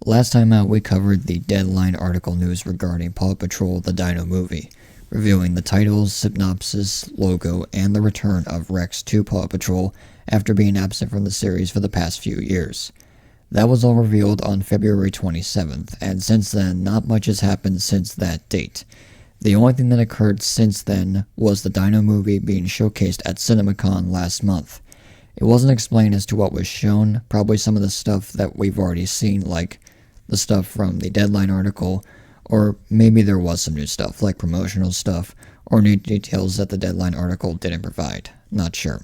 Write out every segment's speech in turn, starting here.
Last time out, we covered the Deadline article news regarding Paw Patrol the Dino movie, revealing the titles, synopsis, logo, and the return of Rex to Paw Patrol after being absent from the series for the past few years. That was all revealed on February 27th, and since then, not much has happened since that date. The only thing that occurred since then was the Dino movie being showcased at CinemaCon last month. It wasn't explained as to what was shown, probably some of the stuff that we've already seen, like the stuff from the Deadline article, or maybe there was some new stuff, like promotional stuff, or new details that the Deadline article didn't provide. Not sure.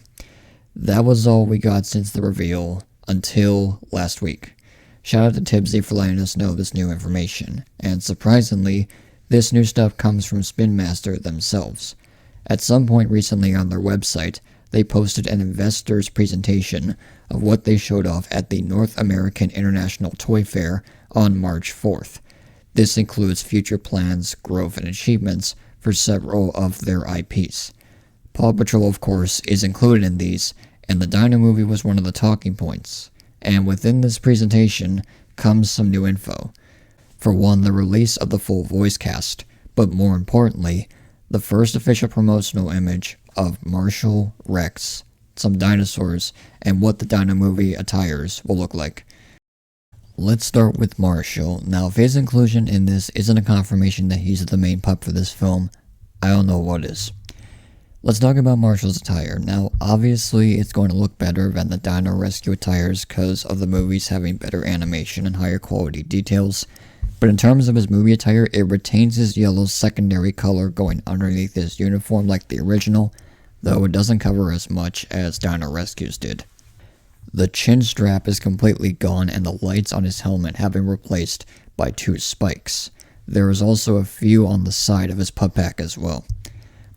That was all we got since the reveal, until last week. Shout out to Tibbsy for letting us know this new information, and surprisingly, this new stuff comes from Spin Master themselves. At some point recently on their website, they posted an investor's presentation of what they showed off at the North American International Toy Fair on March 4th. This includes future plans, growth, and achievements for several of their IPs. Paw Patrol, of course, is included in these, and the Dino movie was one of the talking points. And within this presentation comes some new info. For one, the release of the full voice cast, but more importantly, the first official promotional image of Marshall, Rex, some dinosaurs, and what the Dino movie attires will look like. Let's start with Marshall. Now, if his inclusion in this isn't a confirmation that he's the main pup for this film, I don't know what is. Let's talk about Marshall's attire. Now, obviously, it's going to look better than the Dino Rescue attires because of the movies having better animation and higher quality details. But in terms of his movie attire, it retains his yellow secondary color going underneath his uniform like the original, though it doesn't cover as much as Dino Rescue's did. The chin strap is completely gone and the lights on his helmet have been replaced by two spikes. There is also a few on the side of his pup pack as well.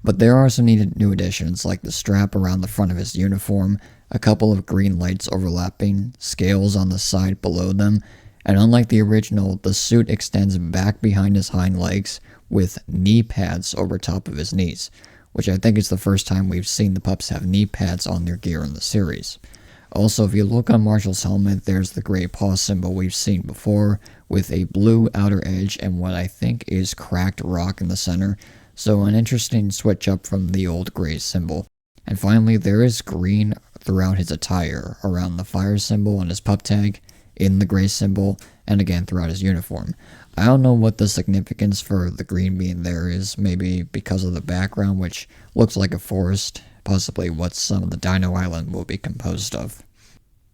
But there are some needed new additions like the strap around the front of his uniform, a couple of green lights overlapping, scales on the side below them, and unlike the original, the suit extends back behind his hind legs with knee pads over top of his knees, which I think is the first time we've seen the pups have knee pads on their gear in the series. Also, if you look on Marshall's helmet, there's the gray paw symbol we've seen before, with a blue outer edge and what I think is cracked rock in the center, so an interesting switch up from the old gray symbol. And finally, there is green throughout his attire, around the fire symbol on his pup tag, in the gray symbol, and again throughout his uniform. I don't know what the significance for the green being there is, maybe because of the background, which looks like a forest, possibly what some of the Dino Island will be composed of.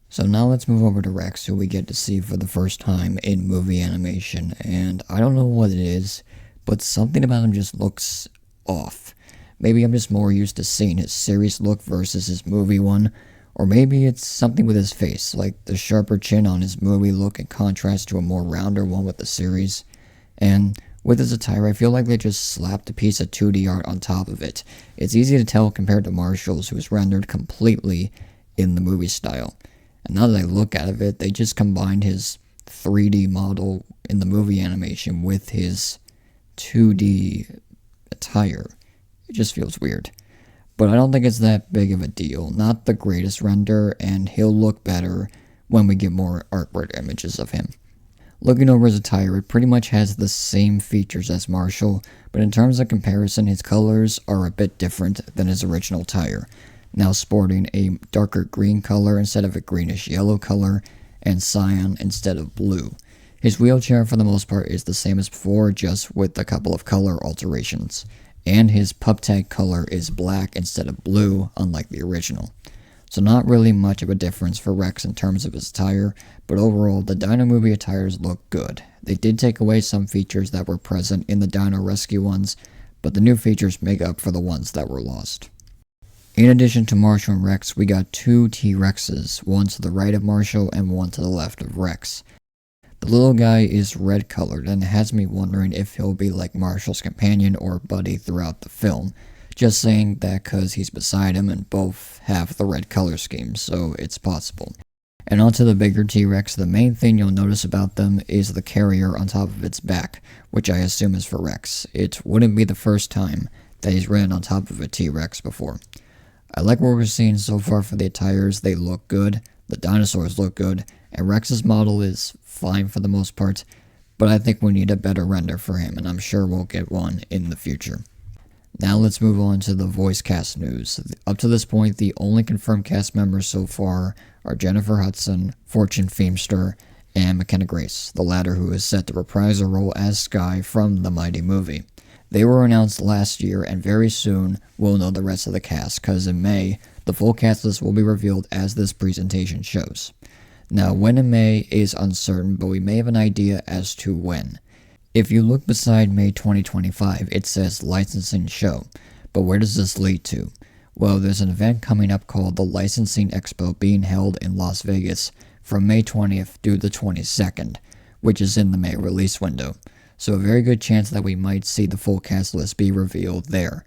So now let's move over to Rex, who we get to see for the first time in movie animation, and I don't know what it is, but something about him just looks off. Maybe I'm just more used to seeing his series look versus his movie one, or maybe it's something with his face, like the sharper chin on his movie look in contrast to a more rounder one with the series. And with his attire, I feel like they just slapped a piece of 2D art on top of it. It's easy to tell compared to Marshall's, who was rendered completely in the movie style. And now that I look at it, they just combined his 3D model in the movie animation with his 2D attire. It just feels weird. But I don't think it's that big of a deal. Not the greatest render, and he'll look better when we get more artwork images of him. Looking over his attire, it pretty much has the same features as Marshall, but in terms of comparison, his colors are a bit different than his original attire. Now sporting a darker green color instead of a greenish yellow color, and cyan instead of blue. His wheelchair for the most part is the same as before, just with a couple of color alterations. And his pup tag color is black instead of blue, unlike the original. So not really much of a difference for Rex in terms of his attire, but overall the Dino movie attires look good. They did take away some features that were present in the Dino Rescue ones, but the new features make up for the ones that were lost. In addition to Marshall and Rex, we got two TRexes, one to the right of Marshall and one to the left of Rex. The little guy is red colored and it has me wondering if he'll be like Marshall's companion or buddy throughout the film. Just saying that because he's beside him and both have the red color scheme, so it's possible. And onto the bigger T-Rex, the main thing you'll notice about them is the carrier on top of its back, which I assume is for Rex. It wouldn't be the first time that he's ridden on top of a T-Rex before. I like what we're seeing so far for the attires. They look good, the dinosaurs look good, and Rex's model is fine for the most part, but I think we need a better render for him, and I'm sure we'll get one in the future. Now let's move on to the voice cast news. Up to this point, the only confirmed cast members so far are Jennifer Hudson, Fortune Feimster, and McKenna Grace, the latter who is set to reprise her role as Skye from the Mighty movie. They were announced last year, and very soon we'll know the rest of the cast, because in May, the full cast list will be revealed as this presentation shows. Now, when in May is uncertain, but we may have an idea as to when. If you look beside May 2025, it says licensing show, but where does this lead to? Well, there's an event coming up called the Licensing Expo being held in Las Vegas from May 20th through the 22nd, which is in the May release window, so a very good chance that we might see the full cast list be revealed there.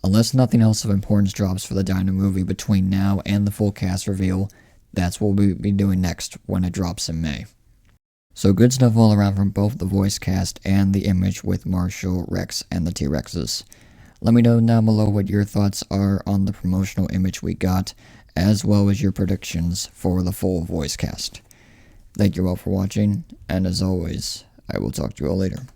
Unless nothing else of importance drops for the Dino movie between now and the full cast reveal, that's what we'll be doing next when it drops in May. So good stuff all around from both the voice cast and the image with Marshall, Rex, and the TRexes. Let me know down below what your thoughts are on the promotional image we got, as well as your predictions for the full voice cast. Thank you all for watching, and as always, I will talk to you all later.